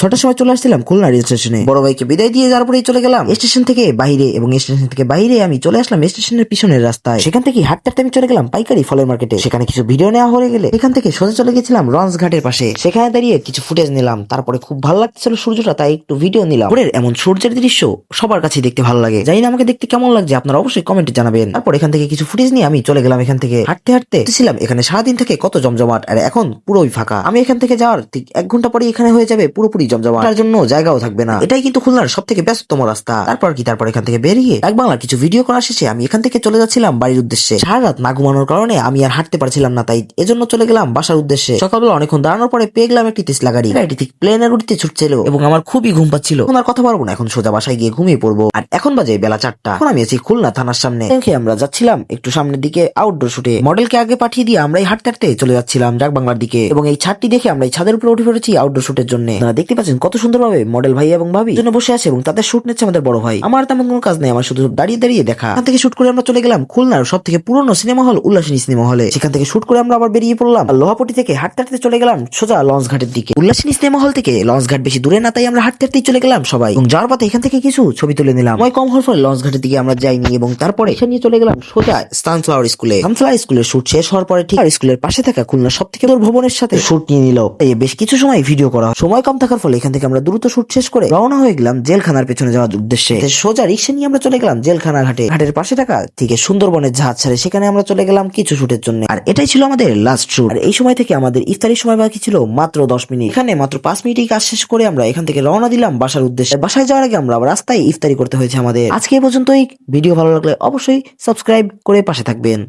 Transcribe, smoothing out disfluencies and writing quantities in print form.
ছটার সময় চলে আসছিলাম খুলনা রেল স্টেশনে। বড় ভাইকে বিদায় দিয়ে যাওয়ার পরেই চলে গেলাম স্টেশন থেকে বাইরে, এবং স্টেশন থেকে বাইরে আমি চলে আসলাম স্টেশনের পিছনের রাস্তায়। সেখান থেকে হাঁটতে হাঁটতে আমি চলে গেলাম পাইকারি ফলের মার্কেটে। সেখানে কিছু ভিডিও নেওয়া হয়ে গেলে এখান থেকে সোজা চলে গেছিলাম লঞ্চ ঘাটের পাশে। সেখানে দাঁড়িয়ে কিছু ফুটেজ নিলাম। তারপরে খুব ভালো লাগছিল সূর্যটা, তাই একটু ভিডিও নিলাম। ভোরের এমন সূর্যের দৃশ্য সবার কাছে দেখতে ভালো লাগে। জানি না আমাকে দেখতে কেমন লাগছে, আপনারা অবশ্যই কমেন্টে জানাবেন। তারপর এখান থেকে কিছু ফুটেজ নিয়ে আমি চলে গেলাম। এখান থেকে হাঁটতে হাঁটতে ছিলাম এখানে সারাদিন থেকে কত জমজমাট, আর এখন পুরোই ফাঁকা। আমি এখান থেকে যাওয়ার ঠিক 1 ঘন্টা পরে এখানে হয়ে যাবে পুরোপুরি জমজমাট, তার জন্য জায়গাও থাকবে না। এটাই কিন্তু খুলনার সব থেকে ব্যস্ততম রাস্তা। তারপর এখান থেকে বেরিয়ে এক বাংলার কিছু ভিডিও করা শেষে আমি এখান থেকে চলে যাচ্ছিলাম বাড়ির উদ্দেশ্যে। সারা রাত না ঘুমানোর কারণে আমি আর হাঁটতে পারছিলাম না, তাই এজন্য চলে গেলাম বাসার উদ্দেশ্যে। সকালবেলা অনেকক্ষণ দাঁড়ানোর পরে পেয়ে গেলাম একটি তেসলা গাড়ি। গাড়িটি ঠিক প্লেনের উঠতে ছুটছিল এবং আমার খুবই ঘুম পাচ্ছিল। এখন আর কথা পারবো না, এখন সোজা বাসায় গিয়ে ঘুমিয়ে পড়বো। আর এখন বাজে বেলা 4টা। এখন আমি আছি খুলনা থানার সামনে। আমরা যাচ্ছিলাম একটু সামনের দিকে আউটডোর শুটে। মডেলকে আগে পাঠিয়ে দিয়ে আমরাই হাঁটতে হাঁটতে চলে যাচ্ছিলাম ডাক বাংলার দিকে, এবং এই ছাদটি দেখে আমরা এই ছাদের উপরে উঠে পড়েছি আউটডোর শুটের জন্য। দেখতে পাচ্ছেন কত সুন্দরভাবে মডেল ভাই এবং ভাবি জন্য বসে আছে এবং তাদের শুট নিচ্ছে আমাদের বড় ভাই। আমার তেমন কোনো কাজ নেই, আমার শুধু দাঁড়িয়ে দাঁড়িয়ে দেখা। এখান থেকে শুট করে আমরা চলে গেলাম খুলনার সব থেকে পুরনো সিনেমা হল উল্লাসিনী সিনেমা হলে। সেখান থেকে শুট করে আমরা আবার বেরিয়ে পড়লাম লোহাপট্টি থেকে। হাঁটতে হাঁটতে চলে গেলাম সোজা লঞ্চ ঘাটের দিকে। উল্লাসিনী সিনেমা হল থেকে লঞ্চ ঘাট বেশি দূরে না, তাই আমরা হাঁটতে হাঁটতেই চলে গেলাম সবাই। এবং যাওয়ার পথে এখান থেকে কিছু ছবি তুলে নিলাম। সময় কম হওয়ার ফলে লঞ্চ ঘাটের দিকে আমরা যাইনি, এবং তারপরে এখানে নিয়ে চলে গেলাম সোজা সানফ্লাওয়ার স্কুলে। সানফ্লাওয়ার স্কুলের শুট শেষ হওয়ার পরে ঠিক স্কুলের পাশে থাকা খুলনার সব থেকে ভবনের সাথে শুট নিয়ে নিল। বেশ কিছু সময় ভিডিও করা। সময় কম থাকার ফলে এখান থেকে আমরা দ্রুত শুট শেষ করে রওনা হয়ে গেলাম জেলখানার পেছনে যাওয়ার উদ্দেশ্যে। সোজা রিক্সা নিয়ে আমরা চলে গেলাম জেলখানা ঘাটে। ঘাটের পাশে থাকা থেকে সুন্দরবনের জাহাজ ছাড়ে সেখানে আমরা চলে গেলাম কিছু শুটের জন্য। আর এটাই ছিল আমাদের লাস্ট শুট। আর এই সময় থেকে আমাদের ইফতারির সময় বাকি ছিল মাত্র 10 মিনিট। এখানে মাত্র 5 মিনিটই কাজ শেষ করে আমরা এখান থেকে রওনা দিলাম বাসার উদ্দেশ্যে। বাসায় যাওয়ার আগে আমরা রাস্তায় ইফতারি করতে হয়েছে আমাদের। আজকে এই পর্যন্তই। ভিডিও ভালো লাগলে অবশ্যই সাবস্ক্রাইব করে পাশে থাকবেন।